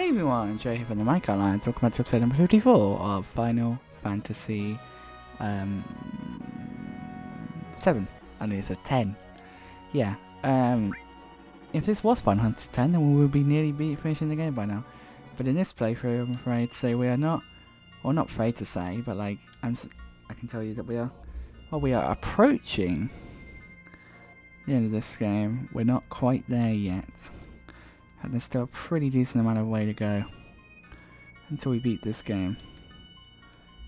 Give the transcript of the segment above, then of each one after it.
Hey everyone, Joe here from the Mic Outline. Welcome back to episode number 54 of Final Fantasy 7. I know it's a 10. Yeah. If this was Final Fantasy 10, then we would be nearly finishing the game by now. But in this playthrough, I'm afraid to say we are not, well, not afraid to say, but like I can tell you that we are approaching the end of this game. We're not quite there yet. And there's still a pretty decent amount of way to go until we beat this game.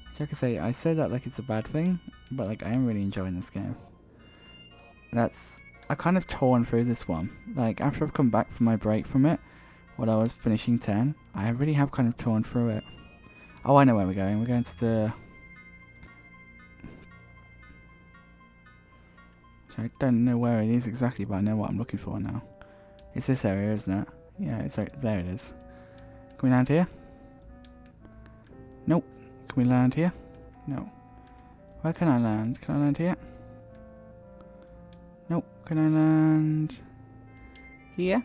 Which I can say, I say that like it's a bad thing, but like I am really enjoying this game. I've kind of torn through this one. Like after I've come back from my break from it, when I was finishing 10, I really have kind of torn through it. Oh, I know where we're going. We're going to the... I don't know where it is exactly, but I know what I'm looking for now. It's this area, isn't it? Yeah, it's right there. It is. Can we land here? Nope. Can we land here? No. Where can I land? Can I land here? Nope. Can I land here?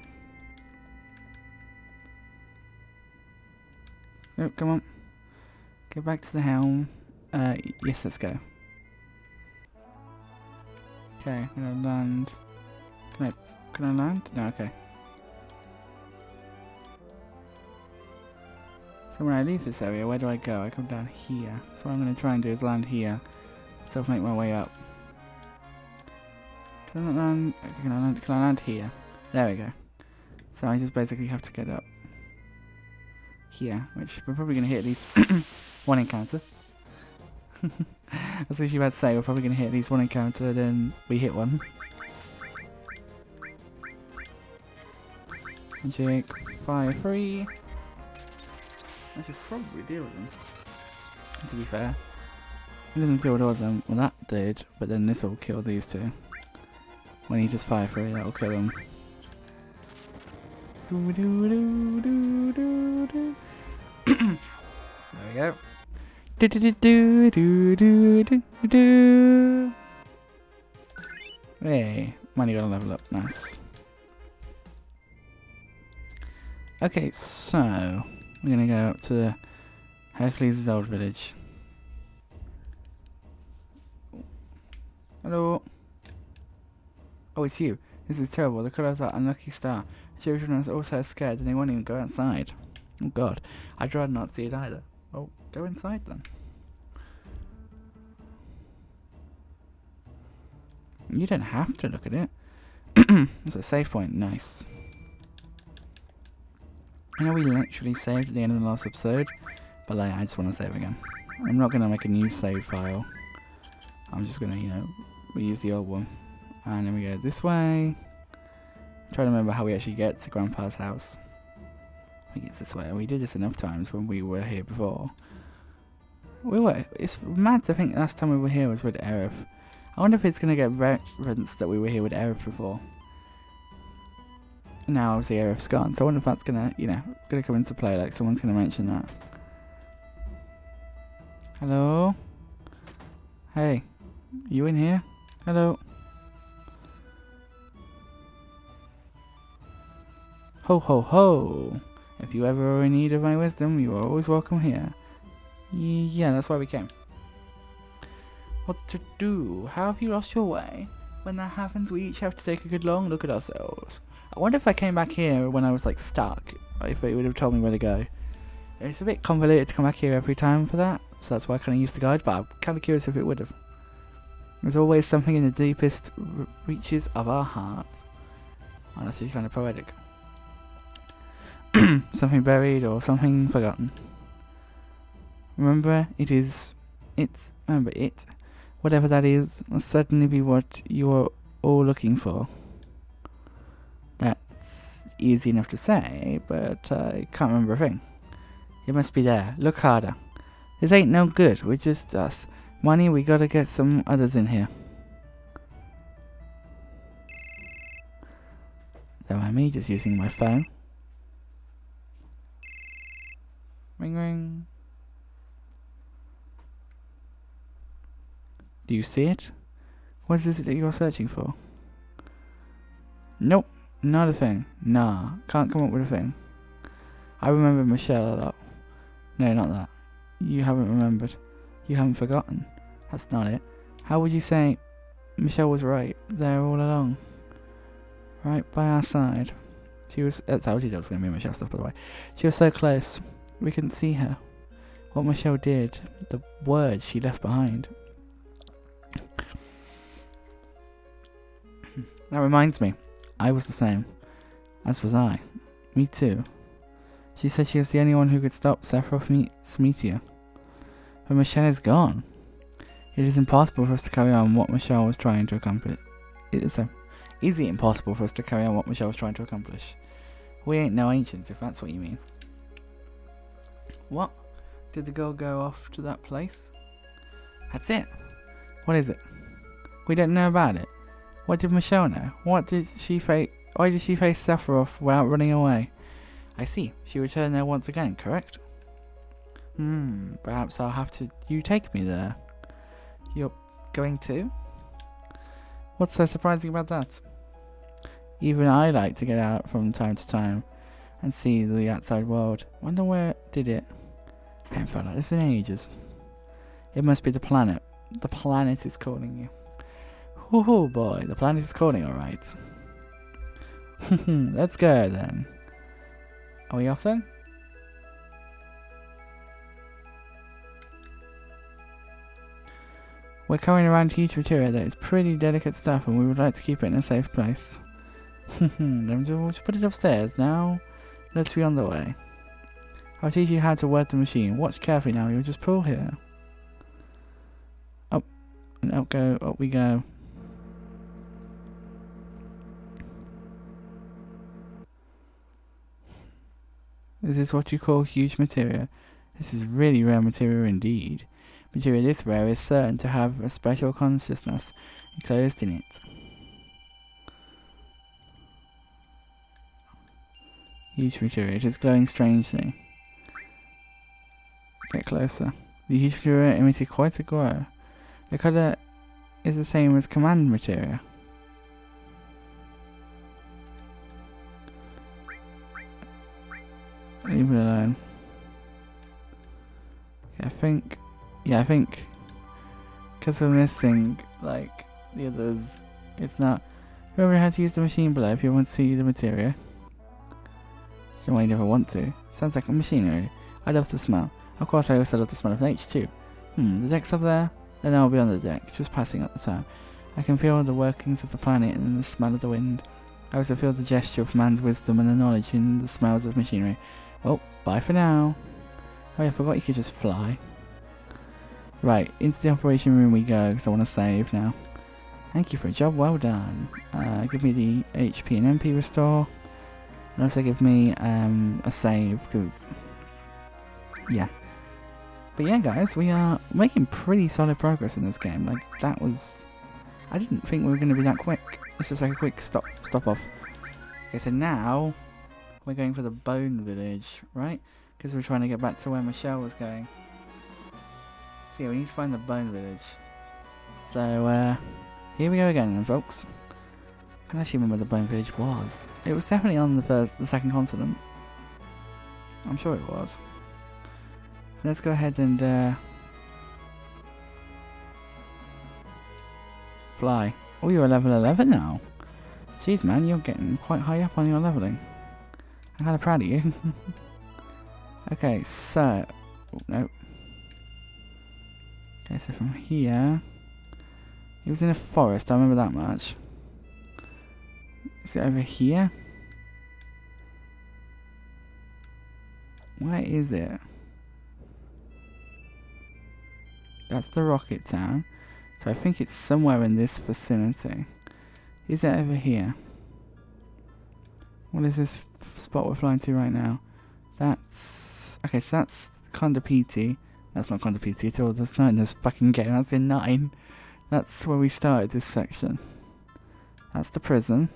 Nope. Come on. Get back to the helm. Yes, let's go. Okay. I'm gonna land. Can I land? No. Okay. So when I leave this area, where do I go? I come down here. So what I'm going to try and do is land here. So I'll make my way up. Can I land here? There we go. So I just basically have to get up here, which we're probably going to hit at least one encounter. I was actually about to say we're probably going to hit at least one encounter, then we hit one. Magic, fire free. I should probably deal with them. To be fair, it doesn't deal with all of them. Well, that did, but then this will kill these two. When he just fire free, that will kill them. There we go. Hey, money got to level up. Nice. Okay, so we're gonna go up to Hercules' old village. Hello. Oh, it's you. This is terrible. The colour of that unlucky star. Children are all so scared and they won't even go outside. Oh god. I'd rather not see it either. Oh, go inside then. You don't have to look at it. It's a save point. Nice. I know we literally saved at the end of the last episode, but like I just want to save again. I'm not going to make a new save file. I'm just going to, reuse the old one. And then we go this way. Try to remember how we actually get to Grandpa's house. I think it's this way. We did this enough times when we were here before. It's mad to think last time we were here was with Aerith. I wonder if it's going to get referenced that we were here with Aerith before. Now obviously Aerith's gone, so I wonder if that's gonna, gonna come into play, like someone's gonna mention that. Hello? Hey, you in here? Hello? Ho ho ho! If you ever are in need of my wisdom, you are always welcome here. Yeah, that's why we came. What to do? How have you lost your way? When that happens, we each have to take a good long look at ourselves. I wonder if I came back here when I was like stuck, if it would have told me where to go. It's a bit convoluted to come back here every time for that, so that's why I kind of used the guide, but I'm kind of curious if it would have. There's always something in the deepest reaches of our hearts. Oh, that's just kind of poetic. Something buried or something forgotten. Remember it, whatever that is, will certainly be what you are all looking for. That's easy enough to say, but I can't remember a thing. It must be there. Look harder. This ain't no good. We're just us. Money, we gotta get some others in here. Don't mind me just using my phone. Ring ring. Do you see it? What is it that you're searching for? Nope. Not a thing. Nah, can't come up with a thing. I remember Michelle a lot. No, not that. You haven't remembered. You haven't forgotten. That's not it. How would you say Michelle was right there all along? Right by our side. She was... I told you that was going to be Michelle's stuff, by the way. She was so close. We couldn't see her. What Michelle did. The words she left behind. That reminds me. I was the same. As was I. Me too. She said she was the only one who could stop Sephiroth's meteor. But Michelle is gone. It is impossible for us to carry on what Michelle was trying to accomplish. Is it impossible for us to carry on what Michelle was trying to accomplish? We ain't no ancients, if that's what you mean. What? Did the girl go off to that place? That's it. What is it? We don't know about it. What did Michelle know? What did she face? Why did she face Sephiroth without running away? I see. She returned there once again, correct? Perhaps I'll have to... You take me there. You're going to? What's so surprising about that? Even I like to get out from time to time and see the outside world. Wonder where did it? I haven't felt like this in ages. It must be the planet. The planet is calling you. Oh boy, the planet is calling, alright. Let's go then. Are we off then? We're carrying around huge material that is pretty delicate stuff and we would like to keep it in a safe place. Then we'll just put it upstairs. Now, let's be on the way. I'll teach you how to work the machine. Watch carefully now, you'll just pull here. Up and up we go. This is what you call huge materia. This is really rare material indeed. Material this rare is certain to have a special consciousness enclosed in it. Huge material. It is glowing strangely. Get closer. The huge material emitted quite a glow. The colour is the same as command material. Leave it alone. I think because we're missing like the others, it's not. Remember how to use the machine below if you want to see the material. Don't why you never want to. Sounds like a machinery. I love the smell. Of course I also love the smell of nature too. The deck's up there? Then I'll be on the deck, just passing at the time. I can feel the workings of the planet and the smell of the wind. I also feel the gesture of man's wisdom and the knowledge in the smells of machinery. Well, bye for now. Oh yeah, I forgot you could just fly. Right, into the operation room we go, because I want to save now. Thank you for a job well done. Give me the HP and MP restore. And also give me a save, because... yeah. But yeah guys, we are making pretty solid progress in this game. Like, that was... I didn't think we were going to be that quick. It's just like a quick stop off. Okay, so now... we're going for the Bone Village, right? Because we're trying to get back to where Michelle was going. So yeah, we need to find the Bone Village. So, here we go again then, folks. I can actually remember where the Bone Village was. It was definitely on the second continent. I'm sure it was. Let's go ahead and, fly. Oh, you're level 11 now. Jeez, man, you're getting quite high up on your leveling. I'm kind of proud of you. Okay, so... oh, no. Okay, so from here... it was in a forest, I remember that much. Is it over here? Where is it? That's the Rocket Town. So I think it's somewhere in this vicinity. Is it over here? What is this spot we're flying to right now? That's... okay, so that's Condopiti. That's not Condopiti at all. That's not in this fucking game. That's in 9. That's where we started this section. That's the prison,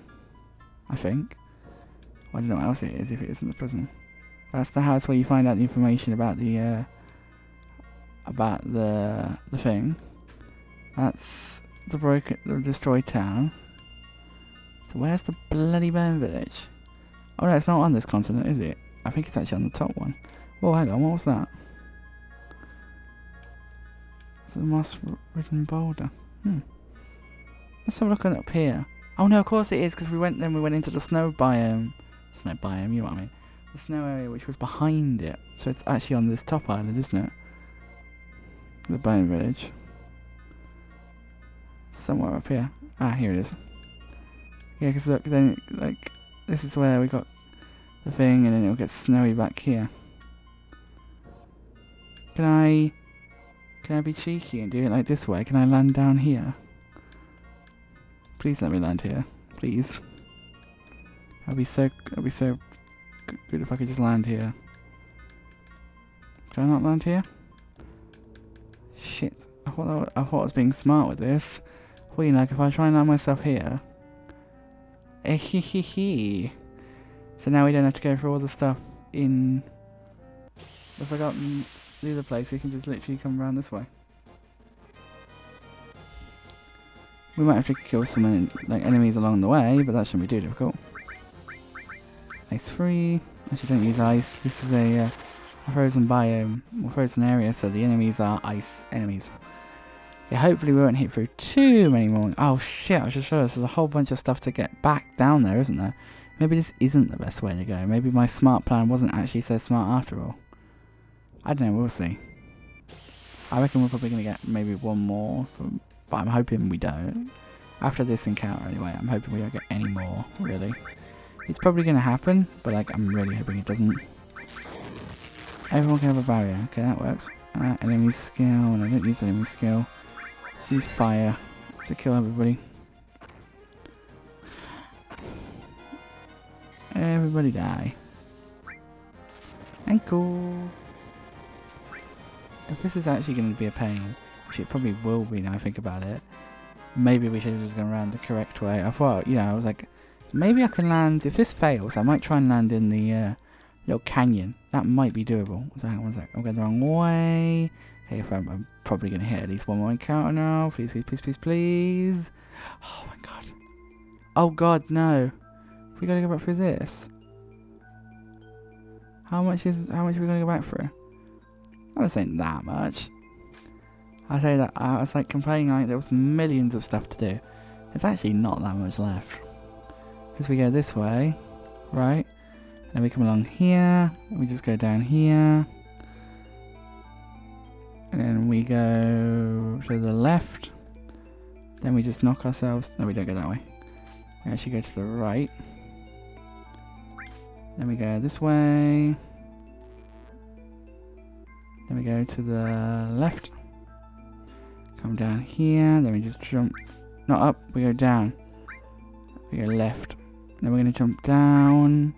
I think. I don't know what else it is if it isn't the prison. That's the house where you find out the information about the thing. That's the destroyed town. So where's the bloody Bone Village? Oh no, it's not on this continent, is it? I think it's actually on the top one. Whoa, hang on, what was that? It's a moss-ridden boulder. Let's have a look at it up here. Oh no, of course it is, because we went into the snow biome. Snow biome, you know what I mean. The snow area which was behind it. So it's actually on this top island, isn't it? The Bone Village. Somewhere up here. Ah, here it is. Yeah, because look, then, like, this is where we got the thing, and then it'll get snowy back here. Can I be cheeky and do it like this way? Can I land down here? Please let me land here. Please. I'll be so good if I could just land here. Can I not land here? Shit. I thought I was being smart with this. Well, you know, like if I try and land myself here. So now we don't have to go through all the stuff in the forgotten the other place. We can just literally come around this way. We might have to kill some like enemies along the way, but that shouldn't be too difficult. Ice free. Actually, don't use ice. This is a frozen biome, or frozen area, so the enemies are ice enemies. Yeah, hopefully we won't hit through too many more. Oh shit, I just realised there's a whole bunch of stuff to get back down there, isn't there? Maybe this isn't the best way to go. Maybe my smart plan wasn't actually so smart after all. I don't know, we'll see. I reckon we're probably going to get maybe one more, but I'm hoping we don't. After this encounter anyway, I'm hoping we don't get any more, really. It's probably going to happen, but like I'm really hoping it doesn't. Everyone can have a barrier. Okay, that works. Enemy skill, and I don't use enemy skill. Let's use fire to kill everybody. Everybody die. And cool. If this is actually going to be a pain, which it probably will be now I think about it, maybe we should have just gone around the correct way. I thought, you know, I was like, maybe I can land, if this fails, I might try and land in the little canyon. That might be doable. So hang on one sec, I'm going the wrong way. Okay, if I'm probably going to hit at least one more encounter now. Please, please, please, please, please. Oh my god. Oh god, no. We got to go back through this. How much are we going to go back through? I was saying that much. I say that I was like complaining like there was millions of stuff to do. There's actually not that much left. Because we go this way, right? And then we come along here. And we just go down here. And then we go to the left. Then we just knock ourselves. No, we don't go that way. We actually go to the right. Then we go this way. Then we go to the left. Come down here. Then we just jump. Not up. We go down. We go left. Then we're going to jump down.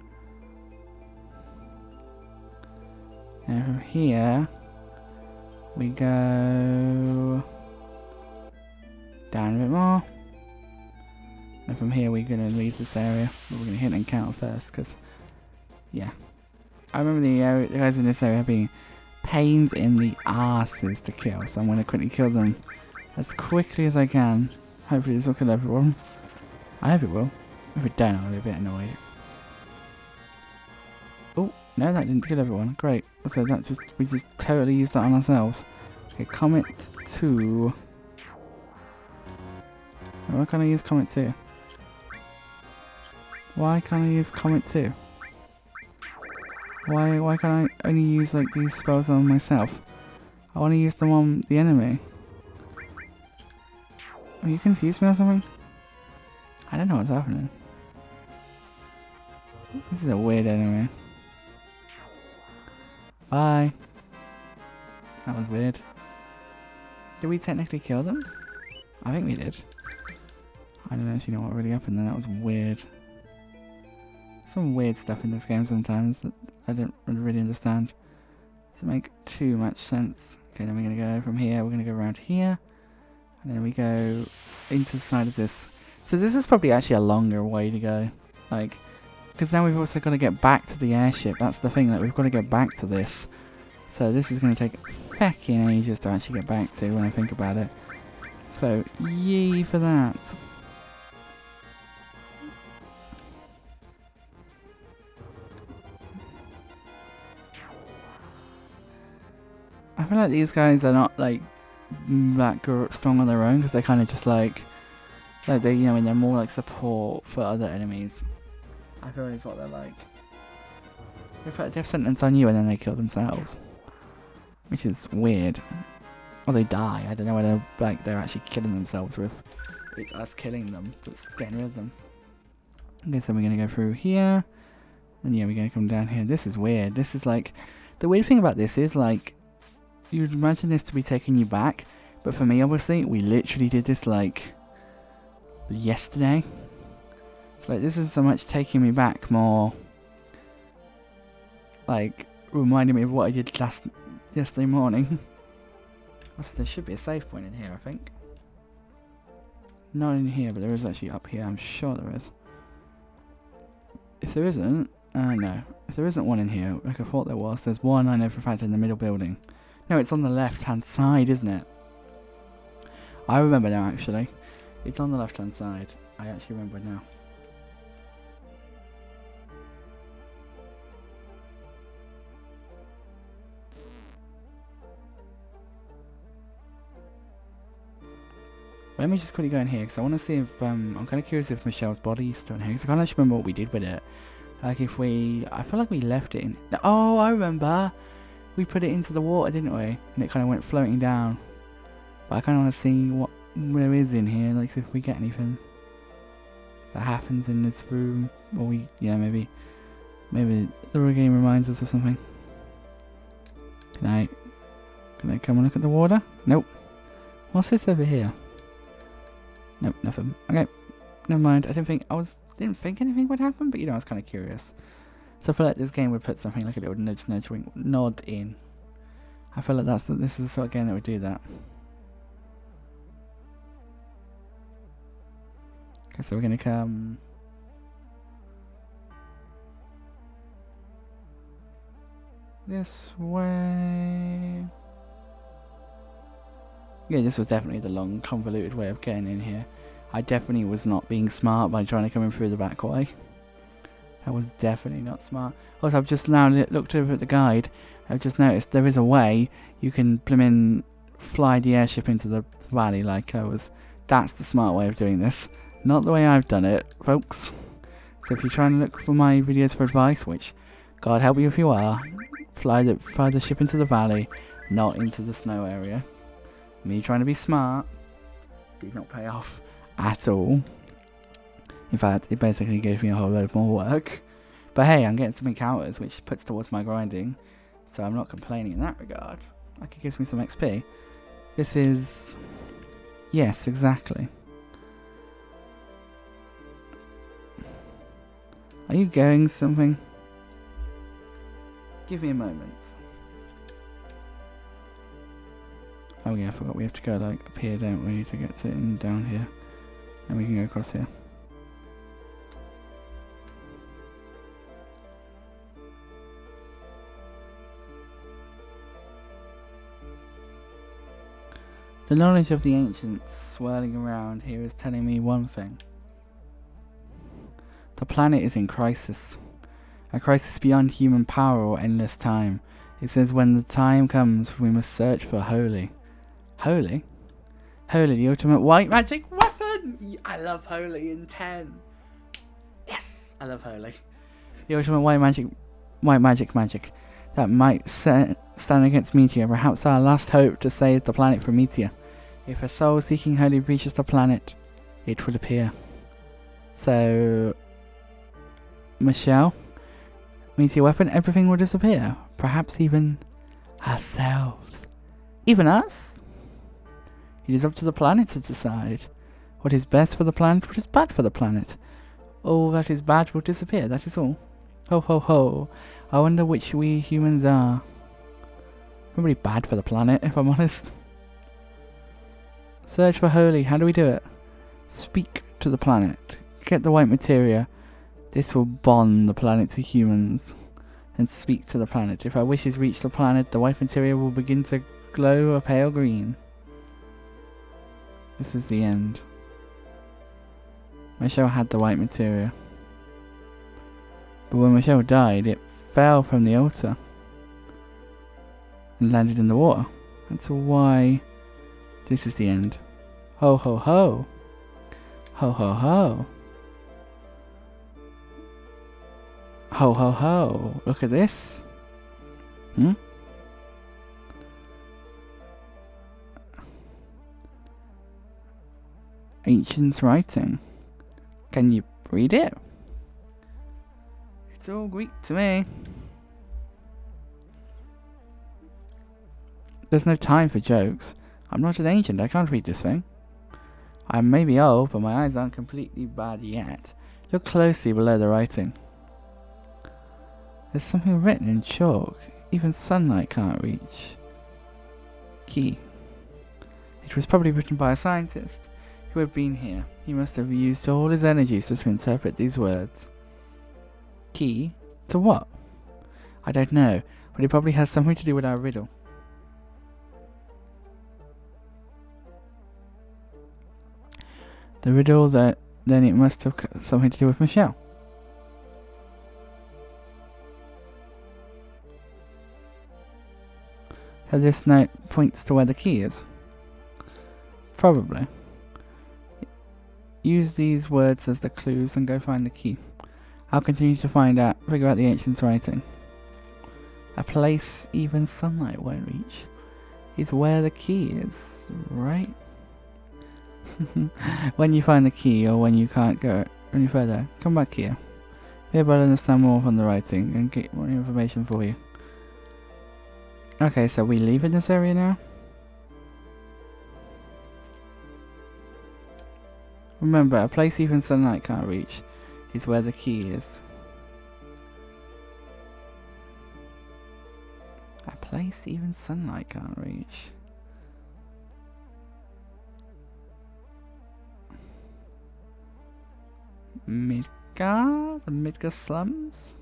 And from here, we go down a bit more. And from here, we're going to leave this area. But we're going to hit an encounter first, because, yeah. I remember the guys in this area being pains in the asses to kill, so I'm going to quickly kill them as quickly as I can. Hopefully this will kill everyone. I hope it will. If it don't, I'll be a bit annoyed. Oh, no, that didn't kill everyone. Great. So that's just, we just totally used that on ourselves. Okay, Comet 2. Why can't I use Comet 2? Why can't I use Comet 2? Why can't I only use like these spells on myself? I want to use them on the enemy. Are you confused me or something? I don't know what's happening. This is a weird enemy. Bye. That was weird. Did we technically kill them? I think we did. I don't actually know what really happened there. That was weird. Some weird stuff in this game sometimes that I don't really understand. Doesn't make too much sense. Okay, then we're going to go from here. We're going to go around here. And then we go into the side of this. So this is probably actually a longer way to go. Like, because now we've also got to get back to the airship. That's the thing, like we've got to get back to this. So this is going to take fucking ages to actually get back to when I think about it. So, yay for that. I feel like these guys are not like that strong on their own, because they're kind of just like they, you know, and they're more like support for other enemies. I feel like it's what they're like. They put a death sentence on you and then they kill themselves, which is weird. Or they die. I don't know whether like they're actually killing themselves, or if it's us killing them that's getting rid of them. Okay, so we're gonna go through here, and yeah, we're gonna come down here. This is weird. This is like, the weird thing about this is like, you'd imagine this to be taking you back, but for me, obviously, we literally did this like yesterday. It's like, this is so much taking me back, more like reminding me of what I did yesterday morning. Also, there should be a save point in here, I think. Not in here, but there is actually up here. I'm sure there is. If there isn't, no. If there isn't one in here, like I thought there was, there's one, I know for a fact, in the middle building. No, it's on the left-hand side, isn't it? I remember now, actually. It's on the left-hand side. I actually remember now. Let me just quickly go in here, because I want to see if, I'm kind of curious if Michelle's body is still in here, because I can't actually remember what we did with it. Like if we, I feel like we left it in, oh, I remember! We put it into the water, didn't we? And it kind of went floating down. But I kind of want to see what there is in here, like if we get anything that happens in this room, or we, yeah, maybe the game reminds us of something. Can I come and look at the water? Nope. What's this over here? Nope, nothing. Okay, never mind. I didn't think anything would happen, but you know, I was kind of curious. So I feel like this game would put something like a little nudge, wink, nod in. I feel like this is the sort of game that would do that. Okay, so we're gonna come this way. Yeah, this was definitely the long, convoluted way of getting in here. I definitely was not being smart by trying to come in through the back way. That was definitely not smart. Also, I've just now looked over at the guide. I've just noticed there is a way you can fly the airship into the valley like I was. That's the smart way of doing this. Not the way I've done it, folks. So if you're trying to look for my videos for advice, which, God help you if you are, fly the ship into the valley, not into the snow area. Me trying to be smart did not pay off at all. In fact, it basically gave me a whole load more work. But hey, I'm getting some encounters, which puts towards my grinding, so I'm not complaining in that regard. Like, it gives me some XP. This is... yes, exactly. Are you going something? Give me a moment. Oh yeah, I forgot we have to go like up here, don't we, to get to down here. And we can go across here. The knowledge of the ancients swirling around here is telling me one thing. The planet is in crisis. A crisis beyond human power or endless time. It says when the time comes, we must search for Holy. Holy? Holy, the ultimate white magic weapon! I love Holy in 10. Yes! I love Holy. The ultimate white magic that might stand against Meteor. Perhaps our last hope to save the planet from Meteor. If a soul seeking Holy reaches the planet, it will appear. So... Michelle? Meteor weapon, everything will disappear. Perhaps even ourselves. Even us? It is up to the planet to decide. What is best for the planet, what is bad for the planet. All that is bad will disappear, that is all. Ho ho ho. I wonder which we humans are. We're really bad for the planet, if I'm honest. Search for Holy, how do we do it? Speak to the planet. Get the white materia. This will bond the planet to humans. And speak to the planet. If our wishes reach the planet, the white materia will begin to glow a pale green. This is the end. Michelle had the white materia. But when Michelle died, it fell from the altar. and landed in the water. That's why this is the end. Ho ho ho. Ho ho ho. Ho ho ho. Look at this. Ancient's writing. Can you read it? It's all Greek to me. There's no time for jokes. I'm not an ancient, I can't read this thing. I may be old, but my eyes aren't completely bad yet. Look closely below the writing. There's something written in chalk. Even sunlight can't reach. Key. It was probably written by a scientist who had been here. He must have used all his energies to interpret these words. Key? To what? I don't know, but it probably has something to do with our riddle. The riddle that then it must have something to do with Michelle. So this note points to where the key is. Probably. Use these words as the clues and go find the key. I'll continue to figure out the ancient's writing. A place even sunlight won't reach is where the key is, right? When you find the key, or when you can't go any further, come back here. Maybe I'll understand more from the writing and get more information for you. Okay, so we leave in this area now? Remember, a place even sunlight can't reach is where the key is. A place even sunlight can't reach. Midgar? The Midgar slums?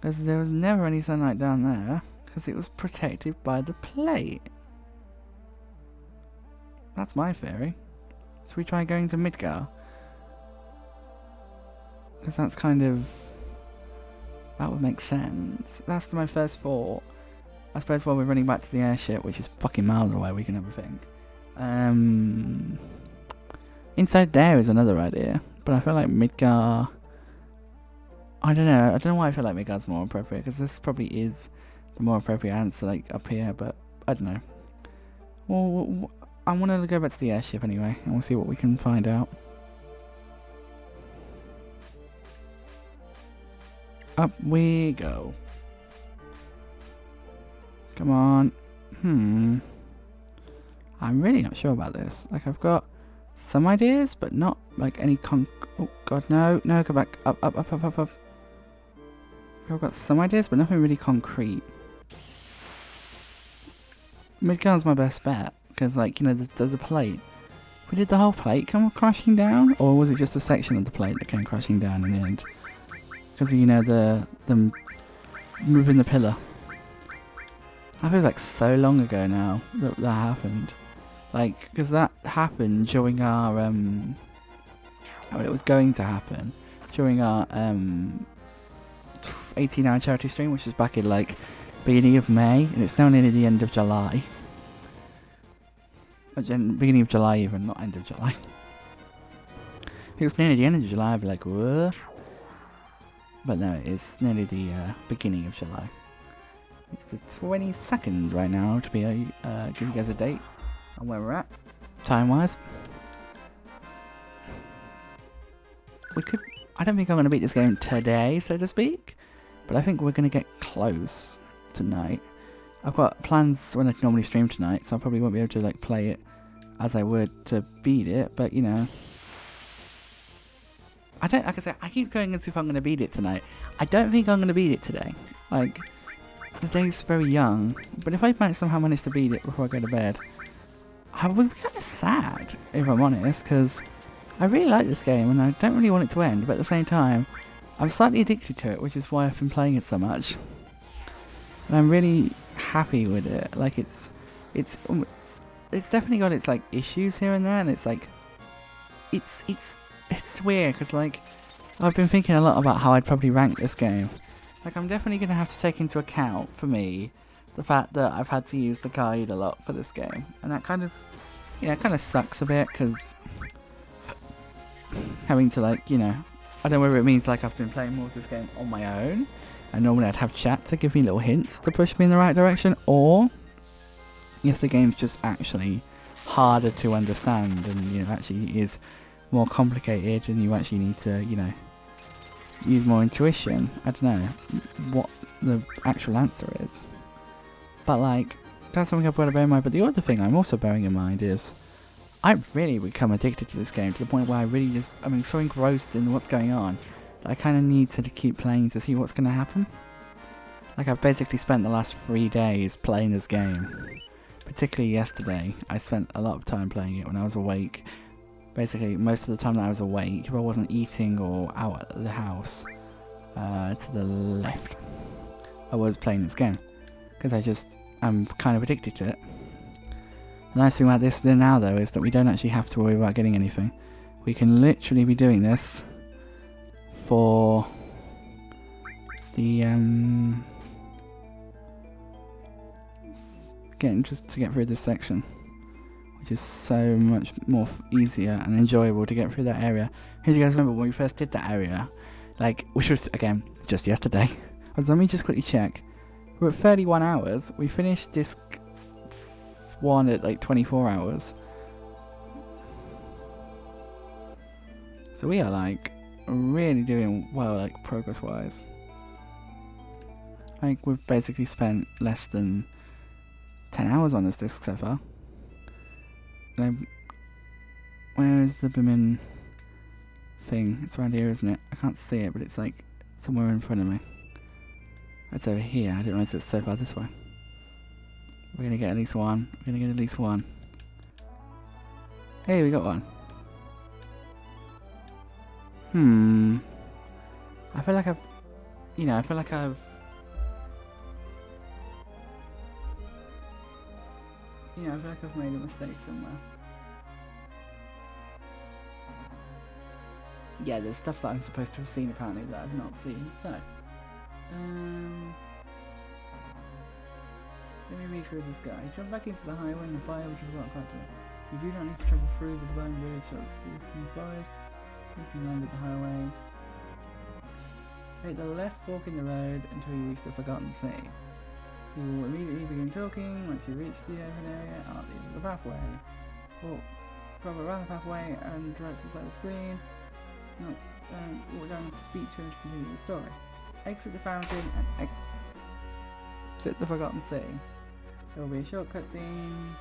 Because there was never any sunlight down there, because it was protected by the plate. That's my theory. Should we try going to Midgar? Because that's kind of... that would make sense. That's my first thought. I suppose while we're running back to the airship, which is fucking miles away, we can have a think. Inside there is another idea, but I feel like Midgar... I don't know why I feel like Midgar's more appropriate, because this probably is the more appropriate answer, like, up here, but I don't know. Well, I want to go back to the airship anyway, and we'll see what we can find out. Up we go. Come on. I'm really not sure about this. Like, I've got some ideas, but not like any oh god, no, go back. Up. I've got some ideas, but nothing really concrete. Midgar's my best bet, because, like, you know, the plate. We did the whole plate come crashing down, or was it just a section of the plate that came crashing down in the end? Because, you know, the moving the pillar. That feels like so long ago now that happened. Like, because that happened during our, it was going to happen during our, 18-hour charity stream, which was back in, like, beginning of May, and it's now nearly the end of July. Beginning of July even, not end of July. If it was nearly the end of July, I'd be like, what? But no, it's nearly the beginning of July. It's the 22nd right now, to be give you guys a date on where we're at, time-wise. I don't think I'm going to beat this game today, so to speak, but I think we're going to get close tonight. I've got plans when I normally stream tonight, so I probably won't be able to, like, play it as I would to beat it, but, you know. Like I say, I keep going as if I'm going to beat it tonight. I don't think I'm going to beat it today. Like, the day's very young, but if I somehow manage to beat it before I go to bed, I would be kind of sad, if I'm honest, because I really like this game and I don't really want it to end, but at the same time, I'm slightly addicted to it, which is why I've been playing it so much. And I'm really happy with it. Like, it's definitely got its, like, issues here and there, and it's like, it's weird, because, like, I've been thinking a lot about how I'd probably rank this game, Like, I'm definitely going to have to take into account, for me, the fact that I've had to use the guide a lot for this game. And that kind of, you know, kind of sucks a bit, because having to, like, you know, I don't know whether it means, like, I've been playing more of this game on my own, and normally I'd have chat to give me little hints to push me in the right direction, or if the game's just actually harder to understand, and, you know, actually is more complicated, and you actually need to, you know, use more intuition. I don't know what the actual answer is. But, like, that's something I've got to bear in mind. But the other thing I'm also bearing in mind is I've really become addicted to this game to the point where I'm so engrossed in what's going on that I kind of need to keep playing to see what's going to happen. Like, I've basically spent the last 3 days playing this game. Particularly yesterday, I spent a lot of time playing it when I was awake. Basically, most of the time that I was awake, if I wasn't eating or out at the house, to the left, I was playing this game. Because I'm kind of addicted to it. The nice thing about this now, though, is that we don't actually have to worry about getting anything. We can literally be doing this for the, just to get through this section, which is so much more easier and enjoyable to get through that area. As you guys remember, when we first did that area, like, which was, again, just yesterday, let me just quickly check. We're at 31 hours. We finished disc 1 at like 24 hours. So we are like really doing well, like progress wise. Like, we've basically spent less than 10 hours on this disc so far. Where is the blooming thing? It's around here, isn't it? I can't see it, but it's like somewhere in front of me. It's over here. I didn't realize it was so far this way. We're gonna get at least one. Hey, we got one. I feel like I've made a mistake somewhere. Yeah, there's stuff that I'm supposed to have seen apparently that I've not seen, so let me read through this guy. Jump back into the highway and the fire which is what I'm doing. You do not need to travel through the bone village so it's in the forest. If you land at the highway, take the left fork in the road until you reach the Forgotten Sea. You will immediately begin talking. Once you reach the open area at the end of the pathway, travel around the pathway and direct inside the screen. Walk down the speech and continue the story. Exit the fountain and exit the Forgotten Sea. There will be a short cutscene.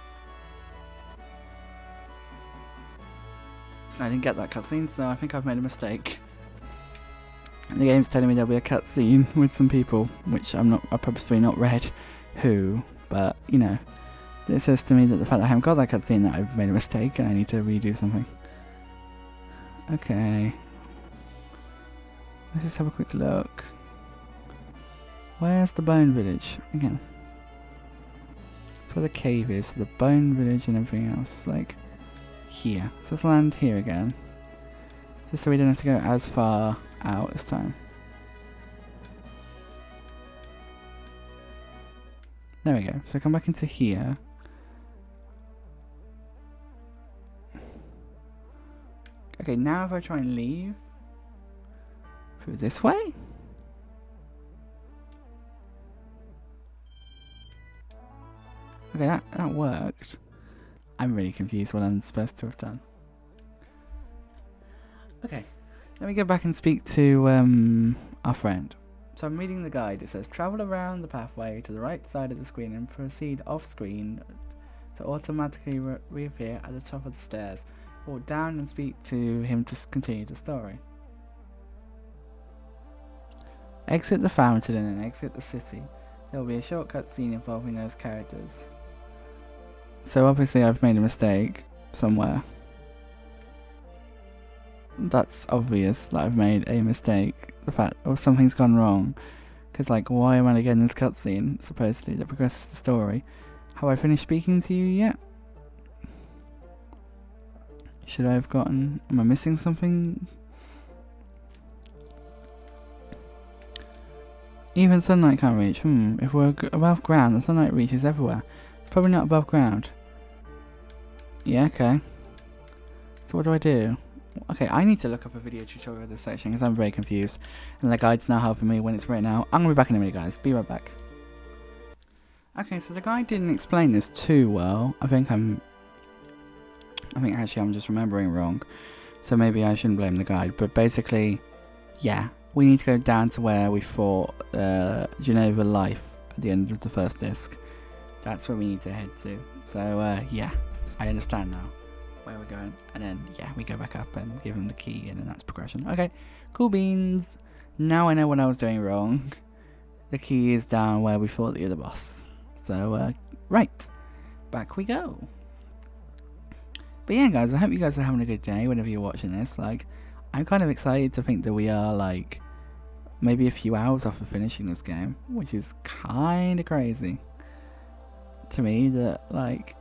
I didn't get that cutscene, so I think I've made a mistake. The game's telling me there'll be a cutscene with some people, which I've purposefully not read who, but, you know, it says to me that the fact that I haven't got that cutscene, that I've made a mistake and I need to redo something. Okay. Let's just have a quick look. Where's the Bone Village? Again. That's where the cave is, the Bone Village and everything else is like here. So let's land here again. Just so we don't have to go as far out this time. There we go. So come back into here. Okay, now if I try and leave through this way? Okay, that worked. I'm really confused what I'm supposed to have done. Okay, let me go back and speak to our friend. So I'm reading the guide. It says, travel around the pathway to the right side of the screen and proceed off screen to automatically reappear at the top of the stairs. Walk down and speak to him to continue the story. Exit the fountain and then exit the city. There will be a shortcut scene involving those characters. So obviously I've made a mistake somewhere. That's obvious that I've made a mistake. The fact or something's gone wrong. Because, like, why am I getting this cutscene, supposedly, that progresses the story? Have I finished speaking to you yet? Should I have gotten... Am I missing something? Even sunlight can't reach. If we're above ground, the sunlight reaches everywhere. It's probably not above ground. Yeah, okay. So what do I do? Okay, I need to look up a video tutorial of this section because I'm very confused. And the guide's now helping me when it's written out. I'm going to be back in a minute, guys. Be right back. Okay, so the guide didn't explain this too well. I think actually I'm just remembering wrong. So maybe I shouldn't blame the guide. But basically, yeah. We need to go down to where we fought Geneva Life at the end of the first disc. That's where we need to head to. So, yeah. I understand now where we're going. And then, yeah, we go back up and give him the key. And then that's progression. Okay, cool beans. Now I know what I was doing wrong. The key is down where we fought the other boss. So, right. Back we go. But yeah, guys, I hope you guys are having a good day whenever you're watching this. Like, I'm kind of excited to think that we are, like, maybe a few hours off of finishing this game. Which is kind of crazy to me that, like,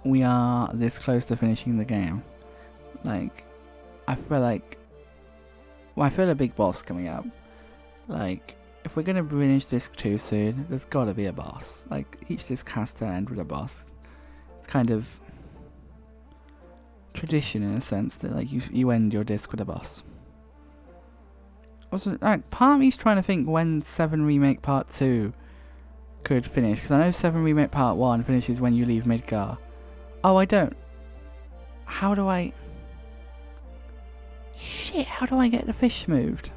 we are this close to finishing the game. Like, I feel like... Well, I feel a big boss coming up. Like, if we're going to finish disc 2 soon, there's got to be a boss. Like, each disc has to end with a boss. It's kind of tradition in a sense that, like, you end your disc with a boss. Also, like, part of me's trying to think when 7 Remake Part 2 could finish. Because I know 7 Remake Part 1 finishes when you leave Midgar. Oh, I don't. How do I... Shit, how do I get the fish moved?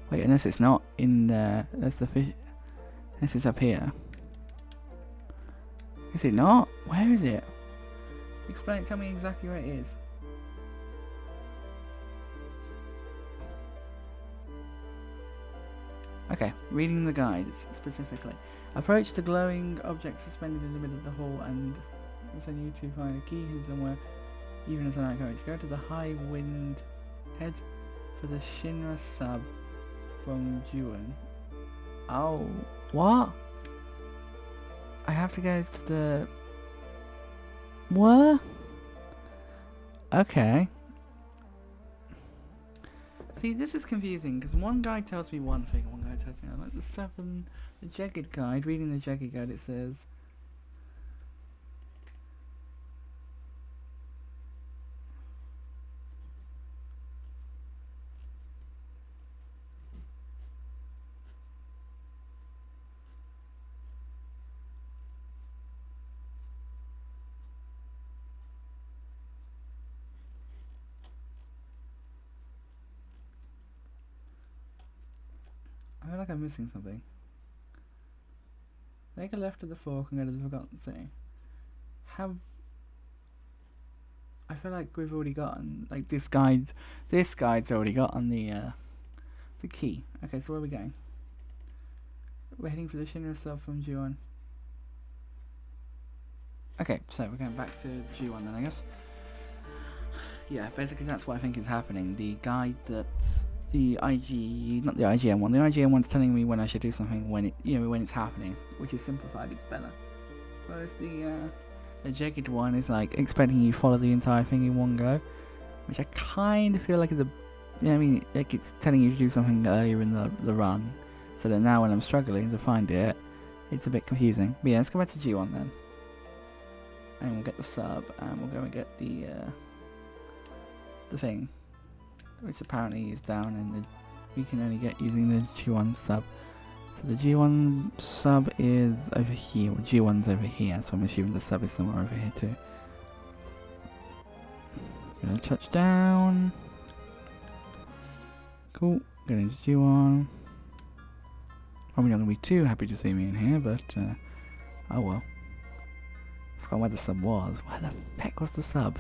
Wait, unless it's not in there. That's the fish. Unless it's up here. Is it not? Where is it? Explain, tell me exactly where it is. Okay, reading the guide specifically. Approach the glowing object suspended in the middle of the hall and also need to find a key hidden somewhere, even as a night coach. Go to the high wind head for the Shinra sub from Juan. Oh, what? I have to go to the... What? Okay. See, this is confusing because one guide tells me one thing, one guide tells me another. Like the Jagged guide. Reading the Jagged guide, it says. I feel like I'm missing something. Take a left of the fork and go to the Forgotten City. I feel like we've already gotten, like, this guide's already gotten the key. Okay, so where are we going? We're heading for the Shinra sub from Juan. Okay, so we're going back to Juan then, I guess. Yeah, basically that's what I think is happening. The guide that's not the IGN one. The IGN one's telling me when I should do something when when it's happening, which is simplified. It's better. Whereas the Jagged one is like expecting you to follow the entire thing in one go, which I kind of feel like is like it's telling you to do something earlier in the run, so that now when I'm struggling to find it, it's a bit confusing. But yeah, let's go back to G1 then, and we'll get the sub, and we'll go and get the thing, which apparently is down in we can only get using the G1 sub. So the G1 sub is over here, well, G1's over here, so I'm assuming the sub is somewhere over here too. Gonna touch down. Cool, get into G1. Probably not gonna be too happy to see me in here, but oh well. Forgot where the sub was. Where the heck was the sub?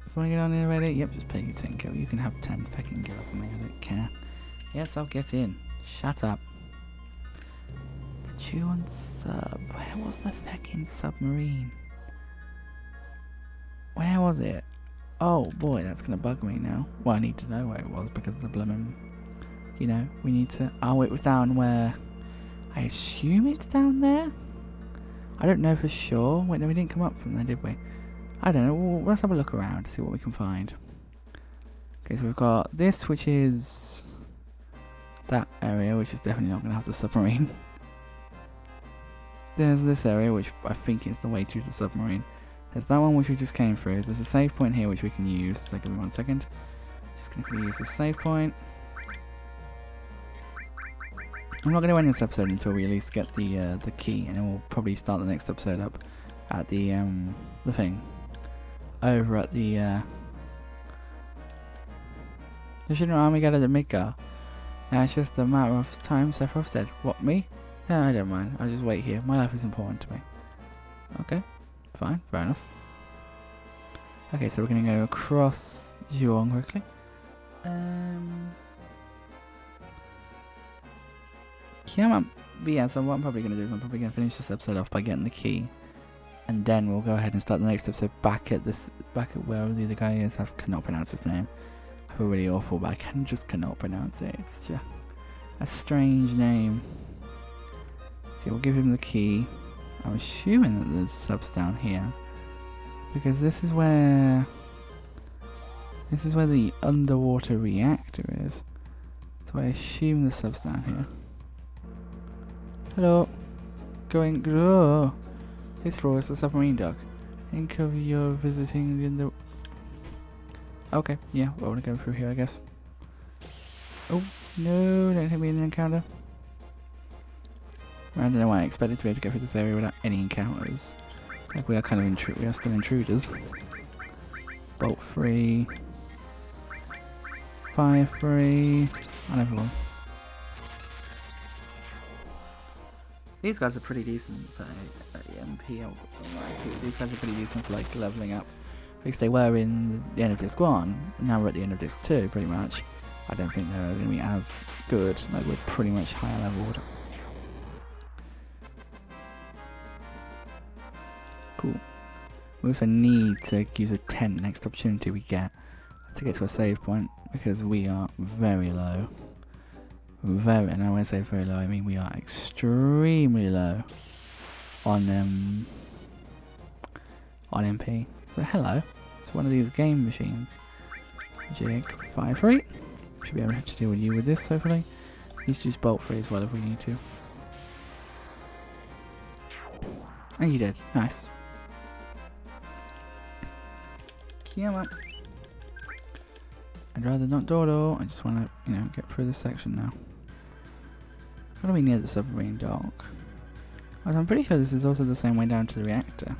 If you want to get on here already, yep, just pay you 10 gil. You can have 10 fucking gil for me, I don't care. Yes, I'll get in. Shut up. The G1 sub. Where was the fucking submarine? Where was it? Oh boy, that's gonna bug me now. Well, I need to know where it was because of the blooming... we need to... Oh, it was down where... I assume it's down there? I don't know for sure. Wait, no, we didn't come up from there, did we? I don't know, well, let's have a look around, see what we can find. Okay, so we've got this, which is that area, which is definitely not going to have the submarine. There's this area, which I think is the way to the submarine. There's that one which we just came through. There's a save point here which we can use. So give me 1 second. Just going to use the save point. I'm not going to end this episode until we at least get the key, and then we'll probably start the next episode up at the thing over at the National Army gathered at Midgar. Now it's just a matter of time. Sephiroth said, "What, me? Yeah, I don't mind. I'll just wait here. My life is important to me." Okay, fine, fair enough. Okay, so we're gonna go across Yuan quickly. Yeah, so what I'm probably going to do is I'm probably going to finish this episode off by getting the key, and then we'll go ahead and start the next episode back at where the other guy is. I cannot pronounce his name. I feel really awful, but I cannot pronounce it. It's just a strange name. So we'll give him the key. I'm assuming that there's subs down here, because this is where the underwater reactor is. So I assume the subs down here. Hello. Oh. This floor is the submarine dock. Think of your visiting in the... Okay, yeah, we're gonna go through here, I guess. Oh, no, don't hit me in an encounter. I don't know why I expected to be able to get through this area without any encounters. Like, we are kind of we are still intruders. Bolt free. Fire free. On everyone. These guys are pretty decent for MP. These guys are pretty decent for like leveling up. At least they were in the end of disc 1. Now we're at the end of disc 2, pretty much. I don't think they're going to be as good. Like, we're pretty much higher leveled. Cool. We also need to use a tent next opportunity we get to get to a save point, because we are very low. And when I say very low, I mean we are extremely low on MP. So hello, it's one of these game machines. Jake, fire free. Should be able to deal with you with this, hopefully. He's just bolt free as well if we need to. And you did, nice. Come on. I'd rather not Dodo. I just want to, get through this section now. Got to be near the submarine dock. I'm pretty sure this is also the same way down to the reactor.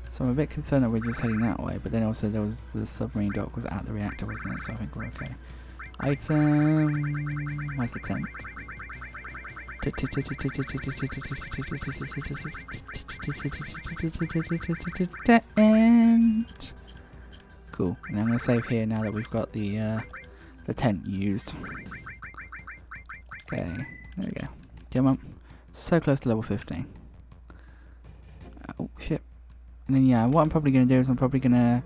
So I'm a bit concerned that we're just heading that way, but then also there was the submarine dock was at the reactor, wasn't it? So I think we're okay. Item... Where's the tent? Tent! Cool. And I'm going to save here now that we've got the tent used. Okay. There we go. Come on. So close to level 15. Oh, shit. And then, yeah, what I'm probably going to do is I'm probably going to...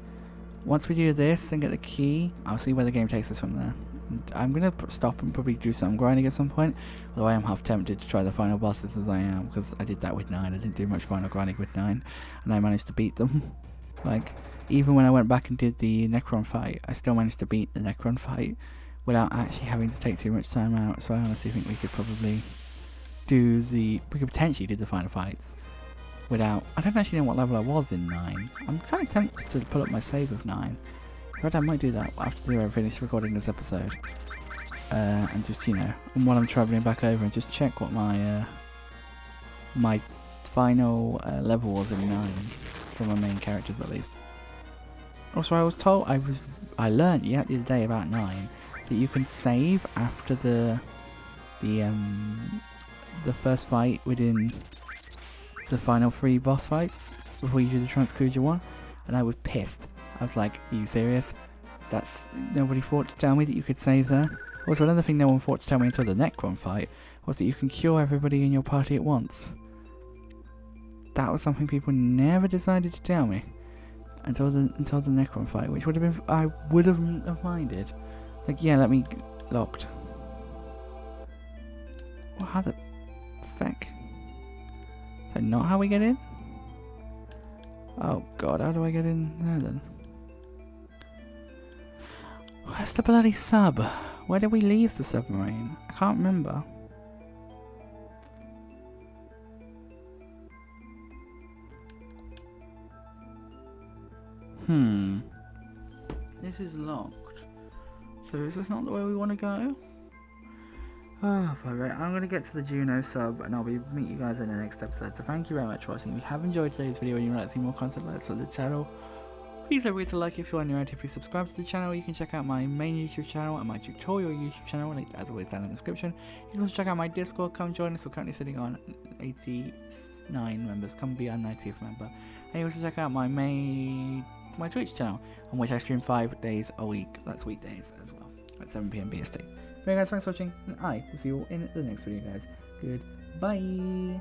Once we do this and get the key, I'll see where the game takes us from there. And I'm going to stop and probably do some grinding at some point. Although I am half tempted to try the final bosses as I am, because I did that with 9. I didn't do much final grinding with 9. And I managed to beat them. Like, even when I went back and did the Necron fight, I still managed to beat the Necron fight without actually having to take too much time out. So I honestly think we could probably do we could potentially do the final fights without... I don't actually know what level I was in 9. I'm kind of tempted to pull up my save of 9. But I might do that after I finish recording this episode. And just, while I'm travelling back over and just check what my my final level was in 9 for my main characters at least. Also, I was told I learned the other day about 9 that you can save after the first fight within the final 3 boss fights before you do the Transcruiser one, and I was pissed. I was like, are you serious? Nobody thought to tell me that you could save there. Also, another thing no one thought to tell me until the Necron fight was that you can cure everybody in your party at once. That was something people never decided to tell me until the Necron fight, which would have been... I would have minded. Like, yeah, let me... Locked. Well, how the... Feck? Is that not how we get in? Oh god, how do I get in there then? Where's the bloody sub? Where did we leave the submarine? I can't remember. This is locked. So is this not the way we want to go? Oh, bugger. I'm going to get to the Juno sub and I'll meet you guys in the next episode. So thank you very much for watching. If you have enjoyed today's video and you'd like to see more content like this on the channel, please don't forget to like if you are new, and if you subscribe to the channel, you can check out my main YouTube channel and my tutorial YouTube channel, linked as always down in the description. You can also check out my Discord, come join us, we're currently sitting on 89 members, come be our 90th member. And you also check out my Twitch channel, on which I stream 5 days a week, that's weekdays as well, at 7 PM BST. Anyway guys, thanks for watching, and I will see you all in the next video guys. Goodbye!